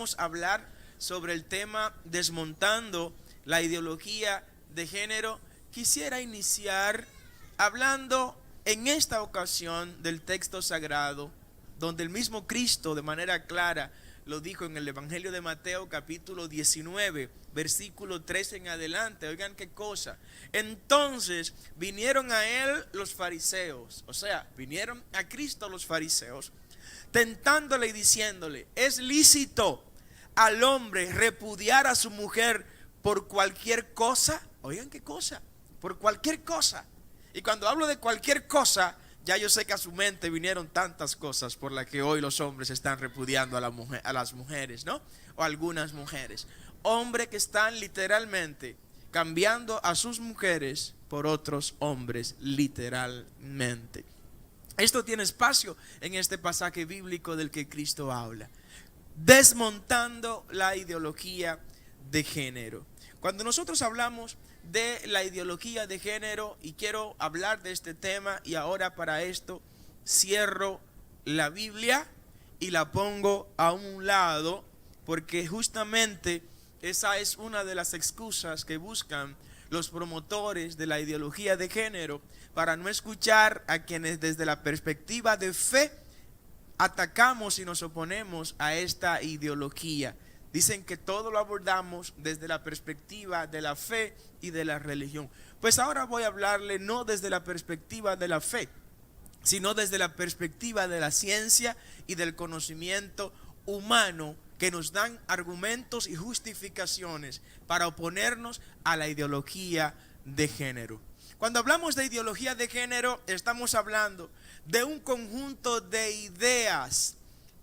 vamos a hablar sobre el tema desmontando la ideología de género. Quisiera iniciar hablando en esta ocasión del texto sagrado, donde el mismo Cristo de manera clara lo dijo en el Evangelio de Mateo capítulo 19, versículo 13 en adelante. Oigan qué cosa. Entonces vinieron a él los fariseos, o sea, vinieron a Cristo los fariseos, tentándole y diciéndole: ¿es lícito al hombre repudiar a su mujer por cualquier cosa? Oigan qué cosa, por cualquier cosa. Y cuando hablo de cualquier cosa, ya yo sé que a su mente vinieron tantas cosas por las que hoy los hombres están repudiando a las mujeres, ¿no? O algunas mujeres. Hombres que están literalmente cambiando a sus mujeres por otros hombres, literalmente. Esto tiene espacio en este pasaje bíblico del que Cristo habla. Desmontando la ideología de género. Cuando nosotros hablamos de la ideología de género, y quiero hablar de este tema, y ahora para esto cierro la Biblia y la pongo a un lado, porque justamente esa es una de las excusas que buscan los promotores de la ideología de género para no escuchar a quienes desde la perspectiva de fe atacamos y nos oponemos a esta ideología. Dicen que todo lo abordamos desde la perspectiva de la fe y de la religión. Pues ahora voy a hablarle no desde la perspectiva de la fe, sino desde la perspectiva de la ciencia y del conocimiento humano, que nos dan argumentos y justificaciones para oponernos a la ideología de género. Cuando hablamos de ideología de género, estamos hablando de un conjunto de ideas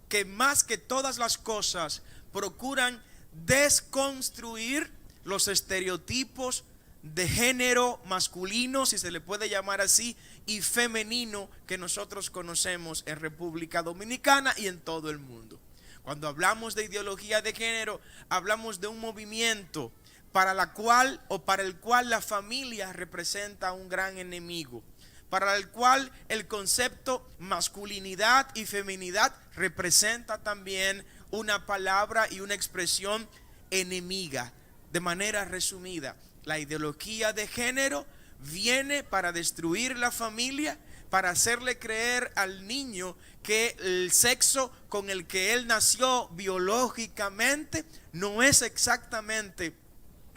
que más que todas las cosas procuran desconstruir los estereotipos de género masculino, si se le puede llamar así, y femenino que nosotros conocemos en República Dominicana y en todo el mundo. Cuando hablamos de ideología de género, hablamos de un movimiento para el cual la familia representa un gran enemigo, para el cual el concepto masculinidad y feminidad representa también una palabra y una expresión enemiga. De manera resumida, la ideología de género viene para destruir la familia, para hacerle creer al niño que el sexo con el que él nació biológicamente no es exactamente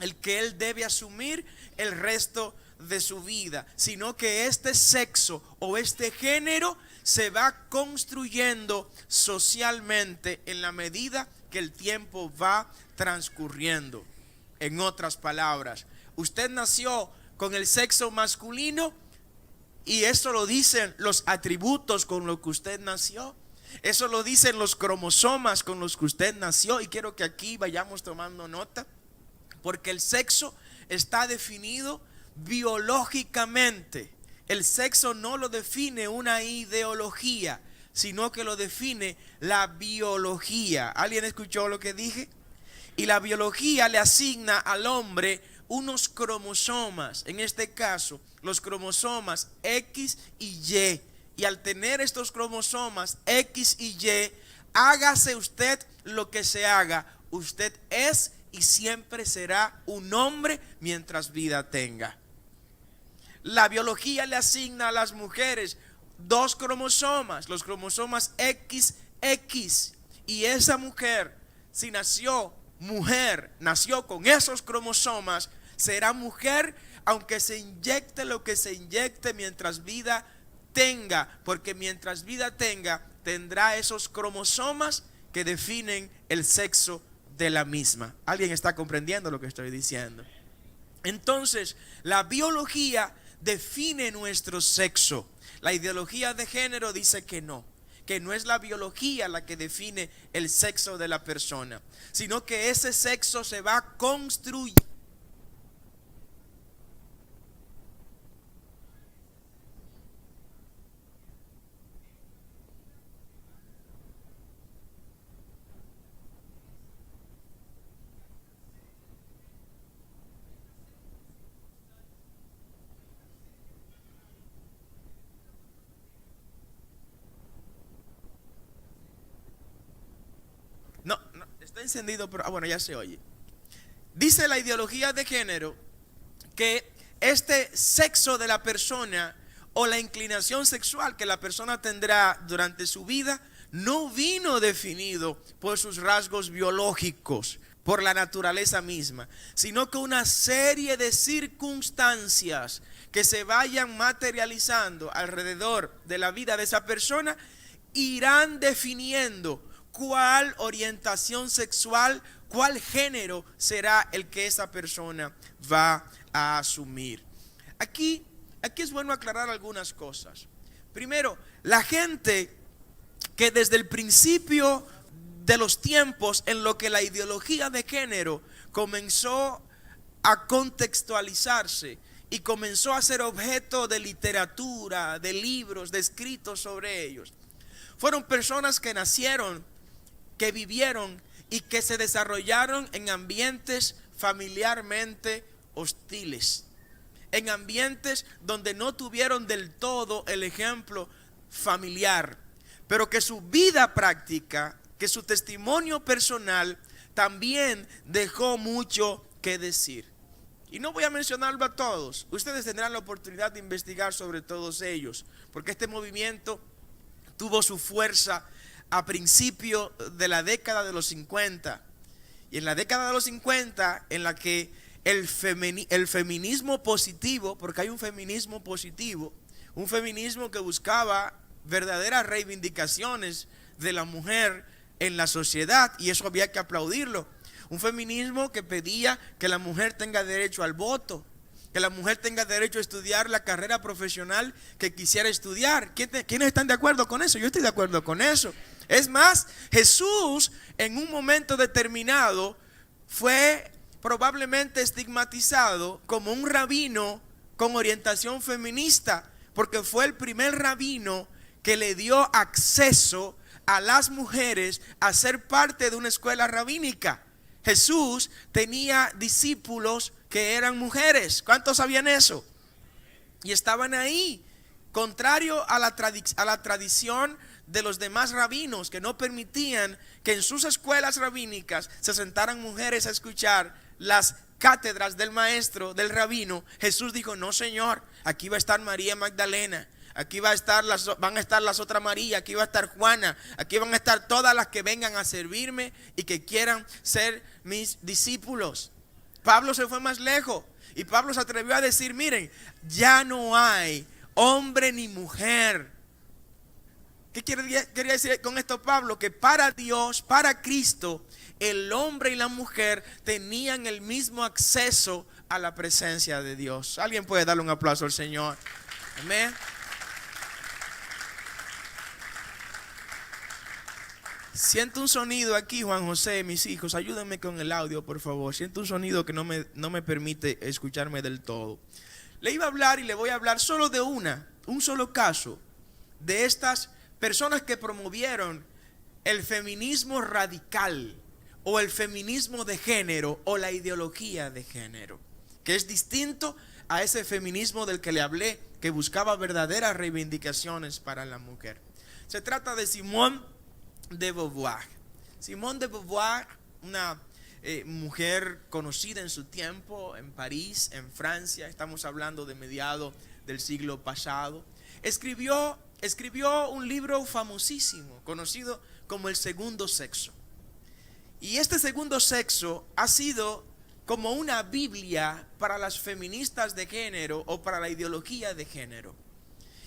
el que él debe asumir el resto de su vida, sino que este sexo o este género se va construyendo socialmente en la medida que el tiempo va transcurriendo. En otras palabras, usted nació con el sexo masculino y eso lo dicen los atributos con los que usted nació. Eso lo dicen los cromosomas con los que usted nació, y quiero que aquí vayamos tomando nota, porque el sexo está definido biológicamente. El sexo no lo define una ideología, sino que lo define la biología. ¿Alguien escuchó lo que dije? Y la biología le asigna al hombre unos cromosomas, en este caso los cromosomas X y Y. Y al tener estos cromosomas X y Y, hágase usted lo que se haga, usted es y siempre será un hombre mientras vida tenga. La biología le asigna a las mujeres dos cromosomas, los cromosomas XX, y esa mujer, si nació mujer, nació con esos cromosomas, será mujer aunque se inyecte lo que se inyecte mientras vida tenga, porque mientras vida tenga, tendrá esos cromosomas que definen el sexo de la misma. ¿Alguien está comprendiendo lo que estoy diciendo? Entonces, la biología define nuestro sexo. La ideología de género dice que no es la biología la que define el sexo de la persona, sino que ese sexo se va construyendo. No, está encendido, pero bueno, ya se oye. Dice la ideología de género que este sexo de la persona o la inclinación sexual que la persona tendrá durante su vida no vino definido por sus rasgos biológicos, por la naturaleza misma, sino que una serie de circunstancias que se vayan materializando alrededor de la vida de esa persona irán definiendo cuál orientación sexual, cuál género será el que esa persona va a asumir. Aquí es bueno aclarar algunas cosas. Primero, la gente que desde el principio de los tiempos en lo que la ideología de género comenzó a contextualizarse y comenzó a ser objeto de literatura, de libros, de escritos sobre ellos, fueron personas que nacieron, que vivieron y que se desarrollaron en ambientes familiarmente hostiles, en ambientes donde no tuvieron del todo el ejemplo familiar, pero que su vida práctica, que su testimonio personal también dejó mucho que decir. Y no voy a mencionarlo a todos, ustedes tendrán la oportunidad de investigar sobre todos ellos, porque este movimiento tuvo su fuerza a principio de la década de los 50. Y en la década de los 50, en la que el feminismo positivo, porque hay un feminismo positivo, un feminismo que buscaba verdaderas reivindicaciones de la mujer en la sociedad, y eso había que aplaudirlo. Un feminismo que pedía que la mujer tenga derecho al voto, que la mujer tenga derecho a estudiar la carrera profesional que quisiera estudiar. ¿Quiénes están de acuerdo con eso? Yo estoy de acuerdo con eso. Es más, Jesús en un momento determinado fue probablemente estigmatizado como un rabino con orientación feminista, porque fue el primer rabino que le dio acceso a las mujeres a ser parte de una escuela rabínica. Jesús tenía discípulos que eran mujeres. ¿Cuántos sabían eso? Y estaban ahí, contrario a la tradición de los demás rabinos, que no permitían que en sus escuelas rabínicas se sentaran mujeres a escuchar las cátedras del maestro, del rabino. Jesús dijo: no, señor, aquí va a estar María Magdalena, aquí van a estar las otras María, aquí va a estar Juana, aquí van a estar todas las que vengan a servirme y que quieran ser mis discípulos. Pablo se fue más lejos y Pablo se atrevió a decir: miren, ya no hay hombre ni mujer. ¿Qué quería decir con esto Pablo? Que para Dios, para Cristo, el hombre y la mujer tenían el mismo acceso a la presencia de Dios. ¿Alguien puede darle un aplauso al Señor? Amén. Siento un sonido aquí, Juan José, mis hijos, ayúdenme con el audio, por favor. Siento un sonido que no me permite escucharme del todo. Le iba a hablar y le voy a hablar solo de un solo caso de estas personas que promovieron el feminismo radical o el feminismo de género o la ideología de género, que es distinto a ese feminismo del que le hablé, que buscaba verdaderas reivindicaciones para la mujer. Se trata de Simone de Beauvoir. Simone de Beauvoir, una mujer conocida en su tiempo en París, en Francia, estamos hablando de mediados del siglo pasado, escribió un libro famosísimo, conocido como El Segundo Sexo. Y este segundo sexo ha sido como una Biblia para las feministas de género o para la ideología de género.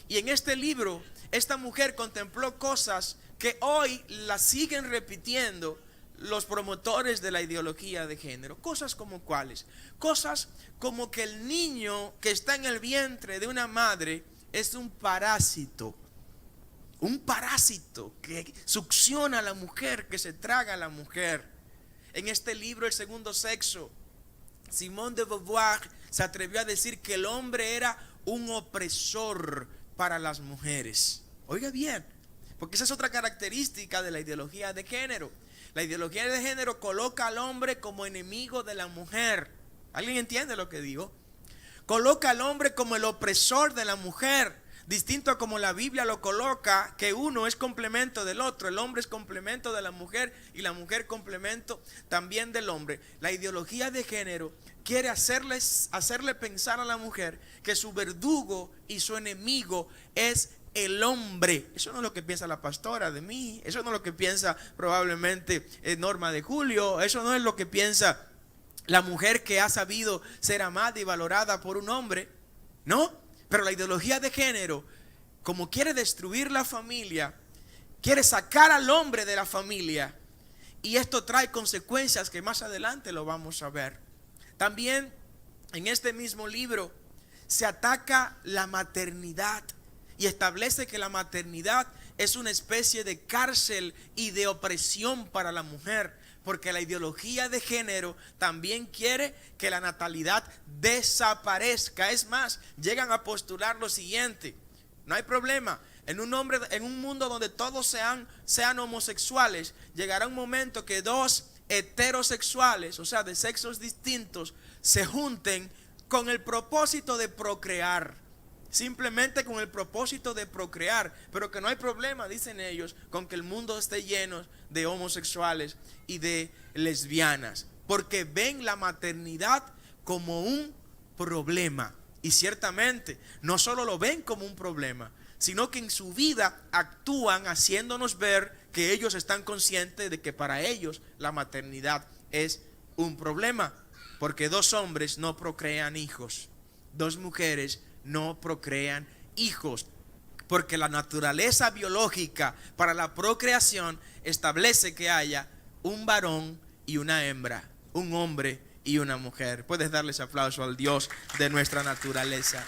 Y en este libro, esta mujer contempló cosas que hoy las siguen repitiendo los promotores de la ideología de género. Cosas como cuáles. Cosas como que el niño que está en el vientre de una madre es un parásito que succiona a la mujer, que se traga a la mujer. En este libro, El Segundo Sexo, Simone de Beauvoir se atrevió a decir que el hombre era un opresor para las mujeres. Oiga bien, porque esa es otra característica de la ideología de género. La ideología de género coloca al hombre como enemigo de la mujer. ¿Alguien entiende lo que digo? Coloca al hombre como el opresor de la mujer, distinto a como la Biblia lo coloca, que uno es complemento del otro. El hombre es complemento de la mujer y la mujer complemento también del hombre. La ideología de género quiere hacerle pensar a la mujer que su verdugo y su enemigo es el hombre. Eso no es lo que piensa la pastora de mí, eso no es lo que piensa probablemente Norma de Julio, eso no es lo que piensa la mujer que ha sabido ser amada y valorada por un hombre, ¿no? Pero la ideología de género, como quiere destruir la familia, quiere sacar al hombre de la familia, y esto trae consecuencias que más adelante lo vamos a ver. También en este mismo libro se ataca la maternidad y establece que la maternidad es una especie de cárcel y de opresión para la mujer, porque la ideología de género también quiere que la natalidad desaparezca. Es más, llegan a postular lo siguiente: no hay problema, en un mundo donde todos sean homosexuales, llegará un momento que dos heterosexuales, o sea, de sexos distintos, se junten con el propósito de procrear. Simplemente con el propósito de procrear, pero que no hay problema, dicen ellos, con que el mundo esté lleno de homosexuales y de lesbianas, porque ven la maternidad como un problema. Y ciertamente no solo lo ven como un problema, sino que en su vida actúan haciéndonos ver que ellos están conscientes de que para ellos la maternidad es un problema, porque dos hombres no procrean hijos, dos mujeres no procrean hijos, porque la naturaleza biológica para la procreación establece que haya un varón y una hembra, un hombre y una mujer. Puedes darles aplauso al Dios de nuestra naturaleza.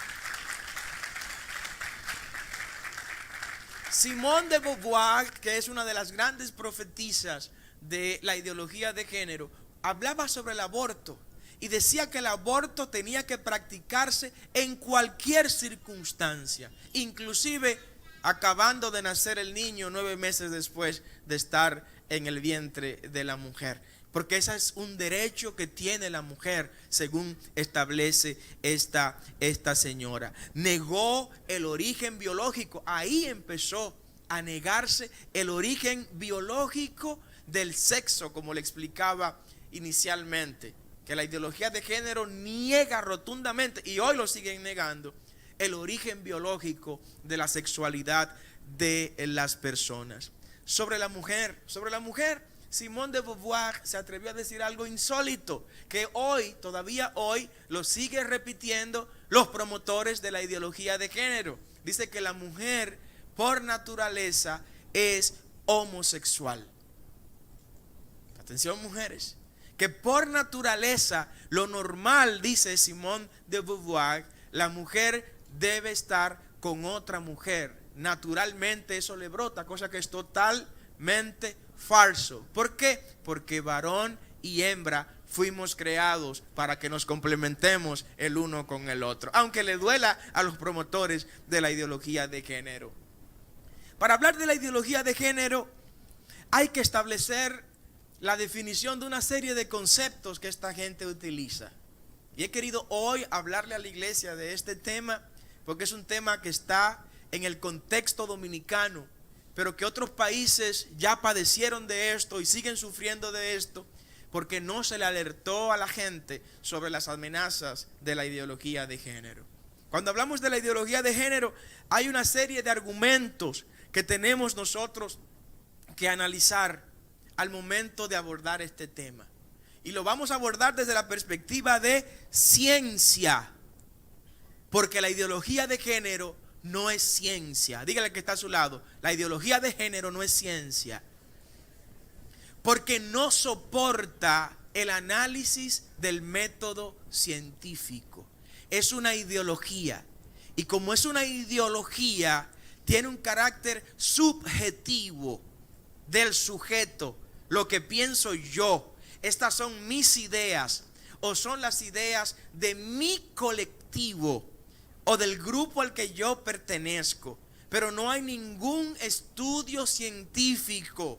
Simone de Beauvoir, que es una de las grandes profetisas de la ideología de género, hablaba sobre el aborto y decía que el aborto tenía que practicarse en cualquier circunstancia, inclusive acabando de nacer el niño 9 meses después de estar en el vientre de la mujer, porque ese es un derecho que tiene la mujer, según establece esta señora. Negó el origen biológico, ahí empezó a negarse el origen biológico del sexo, como le explicaba inicialmente, que la ideología de género niega rotundamente, y hoy lo siguen negando, el origen biológico de la sexualidad de las personas. Sobre la mujer, Simone de Beauvoir se atrevió a decir algo insólito, que todavía hoy, lo sigue repitiendo los promotores de la ideología de género. Dice que la mujer, por naturaleza, es homosexual. Atención, mujeres, que por naturaleza, lo normal, dice Simone de Beauvoir, la mujer debe estar con otra mujer. Naturalmente eso le brota, cosa que es totalmente falso. ¿Por qué? Porque varón y hembra fuimos creados para que nos complementemos el uno con el otro, aunque le duela a los promotores de la ideología de género. Para hablar de la ideología de género hay que establecer la definición de una serie de conceptos que esta gente utiliza. Y he querido hoy hablarle a la iglesia de este tema, porque es un tema que está en el contexto dominicano, pero que otros países ya padecieron de esto y siguen sufriendo de esto, porque no se le alertó a la gente sobre las amenazas de la ideología de género. Cuando hablamos de la ideología de género, hay una serie de argumentos que tenemos nosotros que analizar al momento de abordar este tema. Y lo vamos a abordar desde la perspectiva de ciencia, porque la ideología de género no es ciencia. Dígale que está a su lado: la ideología de género no es ciencia, porque no soporta el análisis del método científico. Es una ideología, y como es una ideología, tiene un carácter subjetivo del sujeto. Lo que pienso yo, estas son mis ideas, o son las ideas de mi colectivo o del grupo al que yo pertenezco, pero no hay ningún estudio científico.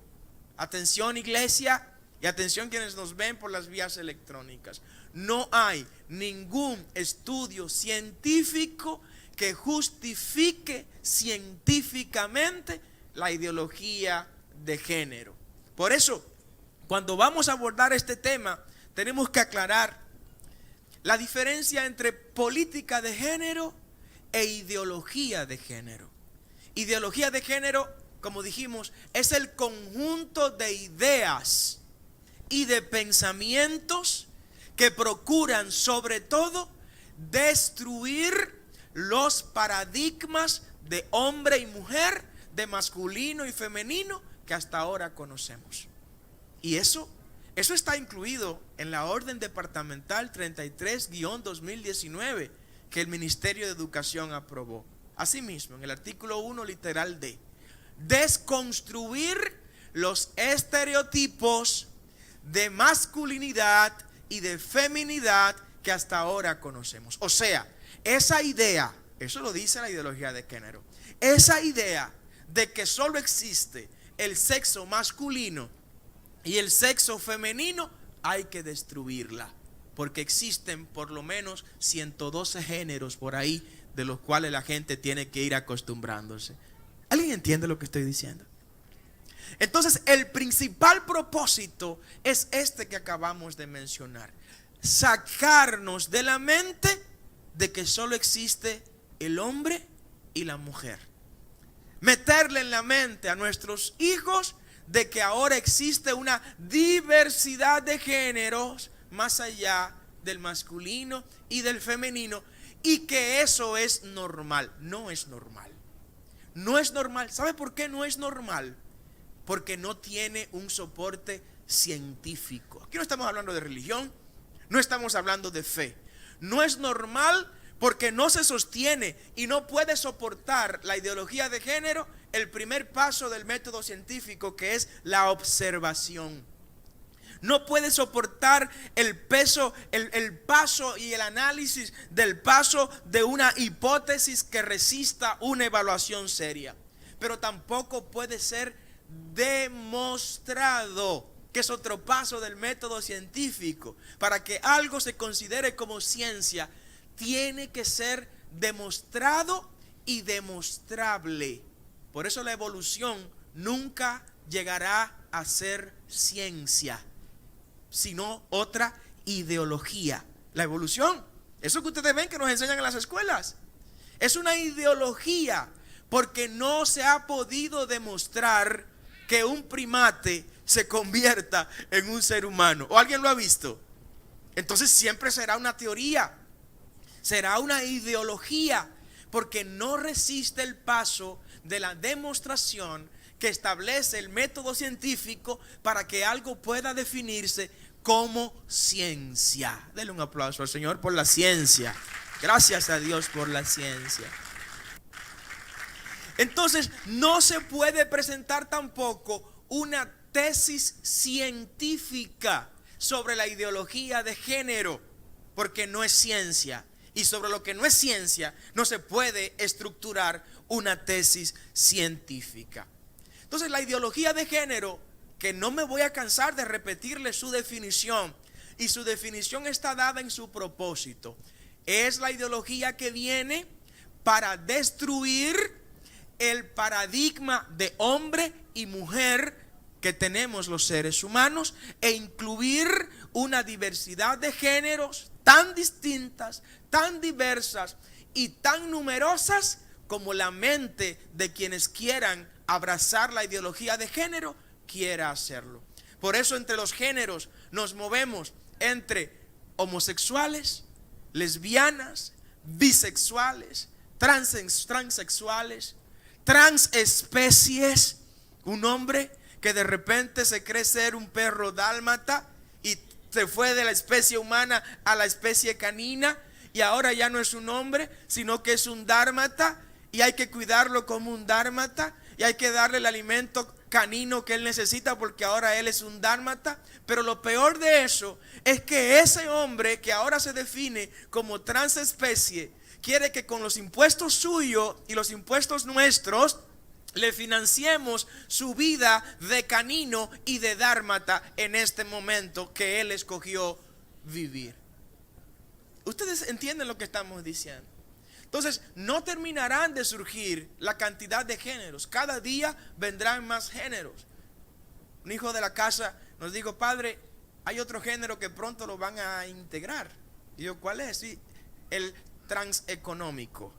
Atención, iglesia, y atención quienes nos ven por las vías electrónicas. No hay ningún estudio científico que justifique científicamente la ideología de género. Por eso, cuando vamos a abordar este tema, tenemos que aclarar la diferencia entre política de género e ideología de género. Ideología de género, como dijimos, es el conjunto de ideas y de pensamientos que procuran sobre todo destruir los paradigmas de hombre y mujer, de masculino y femenino que hasta ahora conocemos. Y eso está incluido en la orden departamental 33-2019 que el Ministerio de Educación aprobó. Asimismo, en el artículo 1, literal D, desconstruir los estereotipos de masculinidad y de feminidad que hasta ahora conocemos. O sea, esa idea, eso lo dice la ideología de género, esa idea de que solo existe el sexo masculino y el sexo femenino, hay que destruirla, porque existen por lo menos 112 géneros por ahí de los cuales la gente tiene que ir acostumbrándose. ¿Alguien entiende lo que estoy diciendo? Entonces, el principal propósito es este que acabamos de mencionar: sacarnos de la mente de que solo existe el hombre y la mujer. Meterle en la mente a nuestros hijos de que ahora existe una diversidad de géneros más allá del masculino y del femenino, y que eso es normal. No es normal. No es normal. ¿Sabe por qué no es normal? Porque no tiene un soporte científico. Aquí no estamos hablando de religión, no estamos hablando de fe. No es normal porque no se sostiene y no puede soportar la ideología de género el primer paso del método científico, que es la observación. No puede soportar el peso, el paso y el análisis del paso de una hipótesis que resista una evaluación seria. Pero tampoco puede ser demostrado, que es otro paso del método científico. Para que algo se considere como ciencia, tiene que ser demostrado y demostrable. Por eso la evolución nunca llegará a ser ciencia, sino otra ideología. La evolución, eso que ustedes ven que nos enseñan en las escuelas, es una ideología, porque no se ha podido demostrar que un primate se convierta en un ser humano. ¿O alguien lo ha visto? Entonces siempre será una teoría, será una ideología, porque no resiste el paso de la demostración que establece el método científico para que algo pueda definirse como ciencia. Denle un aplauso al Señor por la ciencia. Gracias a Dios por la ciencia. Entonces, no se puede presentar tampoco una tesis científica sobre la ideología de género, porque no es ciencia. Y sobre lo que no es ciencia, no se puede estructurar una tesis científica. Entonces, la ideología de género, que no me voy a cansar de repetirle su definición, y su definición está dada en su propósito, es la ideología que viene para destruir el paradigma de hombre y mujer que tenemos los seres humanos, e incluir una diversidad de géneros tan distintas, tan diversas y tan numerosas como la mente de quienes quieran abrazar la ideología de género quiera hacerlo. Por eso entre los géneros nos movemos entre homosexuales, lesbianas, bisexuales, transexuales, transespecies. Un hombre que de repente se cree ser un perro dálmata y se fue de la especie humana a la especie canina, y ahora ya no es un hombre, sino que es un dálmata, y hay que cuidarlo como un dálmata, y hay que darle el alimento canino que él necesita, porque ahora él es un dálmata. Pero lo peor de eso es que ese hombre que ahora se define como transespecie quiere que con los impuestos suyos y los impuestos nuestros le financiemos su vida de canino y de dálmata en este momento que él escogió vivir. Ustedes entienden lo que estamos diciendo. Entonces, no terminarán de surgir la cantidad de géneros. Cada día vendrán más géneros. Un hijo de la casa nos dijo: padre, hay otro género que pronto lo van a integrar. Y yo: ¿cuál es? Sí, el transeconómico.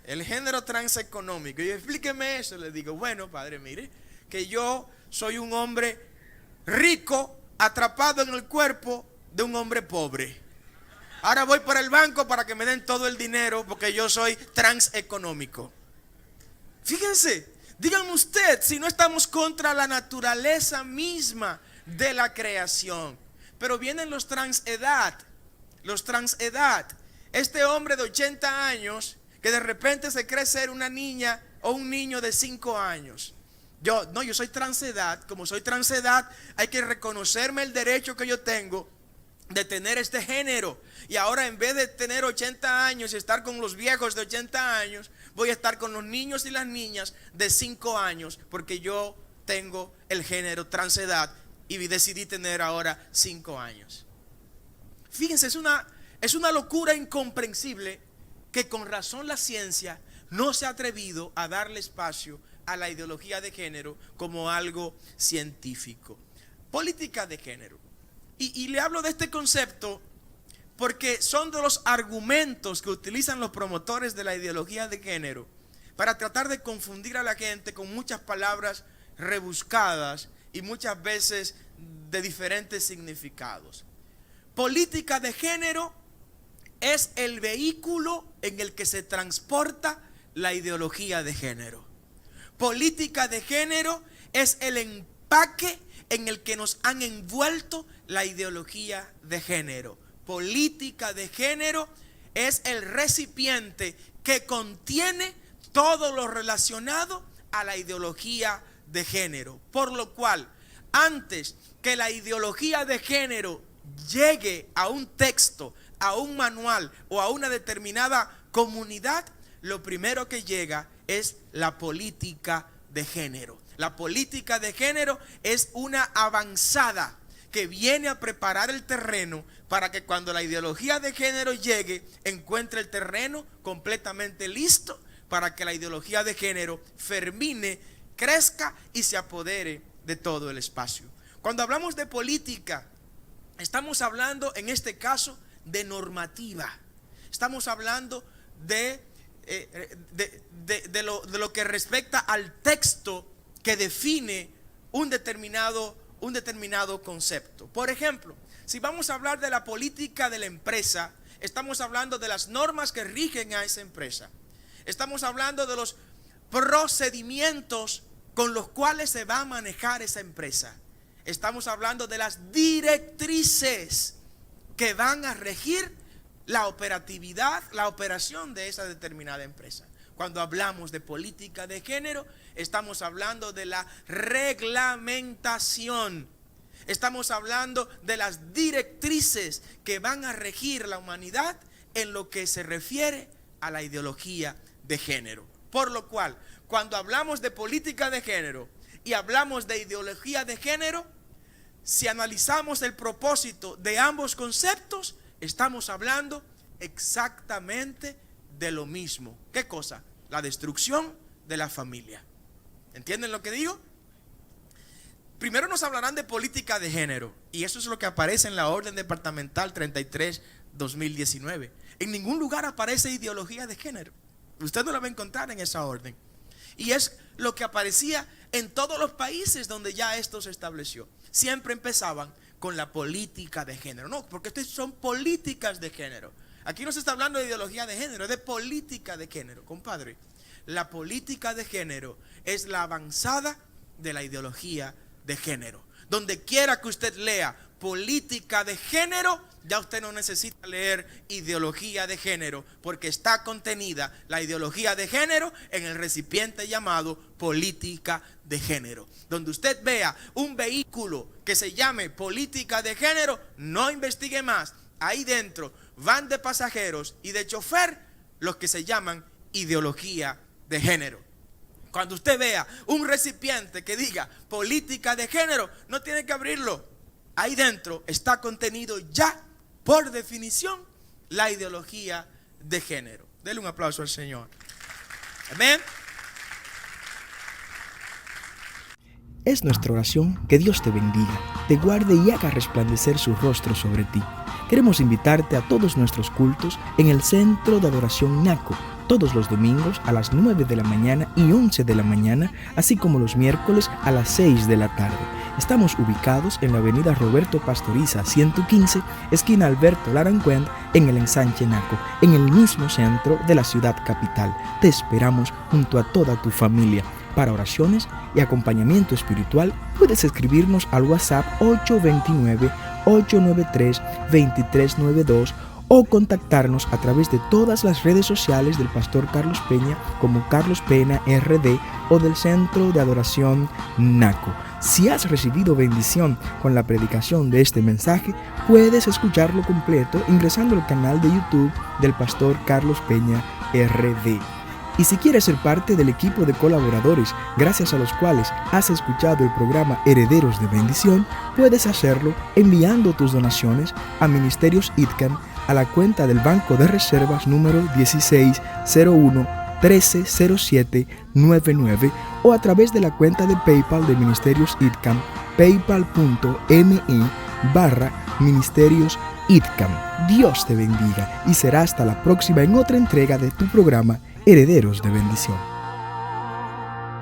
El género transeconómico. Y yo: explíqueme eso. Le digo: bueno, padre, mire, que yo soy un hombre rico atrapado en el cuerpo de un hombre pobre. Ahora voy por el banco para que me den todo el dinero porque yo soy transeconómico. Fíjense, díganme usted si no estamos contra la naturaleza misma de la creación. Pero vienen los transedad. Los transedad. Este hombre de 80 años que de repente se cree ser una niña o un niño de 5 años. Yo soy transedad. Como soy transedad, hay que reconocerme el derecho que yo tengo de tener este género. Y ahora, en vez de tener 80 años y estar con los viejos de 80 años, voy a estar con los niños y las niñas de 5 años, porque yo tengo el género transedad y decidí tener ahora 5 años. Fíjense, es una locura incomprensible que con razón la ciencia no se ha atrevido a darle espacio a la ideología de género como algo científico. Política de género. Y le hablo de este concepto porque son de los argumentos que utilizan los promotores de la ideología de género para tratar de confundir a la gente con muchas palabras rebuscadas y muchas veces de diferentes significados. Política de género es el vehículo en el que se transporta la ideología de género. Política de género es el empaque en el que nos han envuelto la ideología de género. Política de género es el recipiente que contiene todo lo relacionado a la ideología de género. Por lo cual, antes que la ideología de género llegue a un texto, a un manual o a una determinada comunidad, lo primero que llega es la política de género. La política de género es una avanzada que viene a preparar el terreno para que cuando la ideología de género llegue, encuentre el terreno completamente listo para que la ideología de género fermine, crezca y se apodere de todo el espacio. Cuando hablamos de política, estamos hablando en este caso de normativa. Estamos hablando de lo que respecta al texto que define un determinado concepto. Por ejemplo, si vamos a hablar de la política de la empresa, estamos hablando de las normas que rigen a esa empresa. Estamos hablando de los procedimientos con los cuales se va a manejar esa empresa. Estamos hablando de las directrices que van a regir la operatividad, la operación de esa determinada empresa. Cuando hablamos de política de género, estamos hablando de la reglamentación. Estamos hablando de las directrices que van a regir la humanidad en lo que se refiere a la ideología de género. Por lo cual, cuando hablamos de política de género y hablamos de ideología de género, si analizamos el propósito de ambos conceptos, estamos hablando exactamente de lo mismo. ¿Qué cosa? La destrucción de la familia. ¿Entienden lo que digo? Primero nos hablarán de política de género, y eso es lo que aparece en la orden departamental 33/2019. En ningún lugar aparece ideología de género. Usted no la va a encontrar en esa orden. Y es lo que aparecía en todos los países donde ya esto se estableció. Siempre empezaban con la política de género. No, porque estas son políticas de género. Aquí no se está hablando de ideología de género, es de política de género, compadre. La política de género es la avanzada de la ideología de género. Donde quiera que usted lea política de género, ya usted no necesita leer ideología de género, porque está contenida la ideología de género en el recipiente llamado política de género. Donde usted vea un vehículo que se llame política de género, no investigue más. Ahí dentro van de pasajeros y de chofer los que se llaman ideología de género. Cuando usted vea un recipiente que diga política de género, no tiene que abrirlo. Ahí dentro está contenido ya, por definición, la ideología de género. Denle un aplauso al Señor. Amén. Es nuestra oración que Dios te bendiga, te guarde y haga resplandecer su rostro sobre ti. Queremos invitarte a todos nuestros cultos en el Centro de Adoración Naco, todos los domingos a las 9 de la mañana y 11 de la mañana, así como los miércoles a las 6 de la tarde. Estamos ubicados en la avenida Roberto Pastoriza 115, esquina Alberto Larancuend, en el Ensanche Naco, en el mismo centro de la ciudad capital. Te esperamos junto a toda tu familia. Para oraciones y acompañamiento espiritual, puedes escribirnos al WhatsApp 829-893-2392 o contactarnos a través de todas las redes sociales del Pastor Carlos Peña como Carlos Pena RD o del Centro de Adoración Naco. Si has recibido bendición con la predicación de este mensaje, puedes escucharlo completo ingresando al canal de YouTube del Pastor Carlos Peña RD. Y si quieres ser parte del equipo de colaboradores gracias a los cuales has escuchado el programa Herederos de Bendición, puedes hacerlo enviando tus donaciones a Ministerios ITCAM a la cuenta del Banco de Reservas número 1601-130799 o a través de la cuenta de PayPal de Ministerios ITCAM, paypal.me/Ministerios ITCAM. Dios te bendiga y será hasta la próxima en otra entrega de tu programa Herederos de Bendición.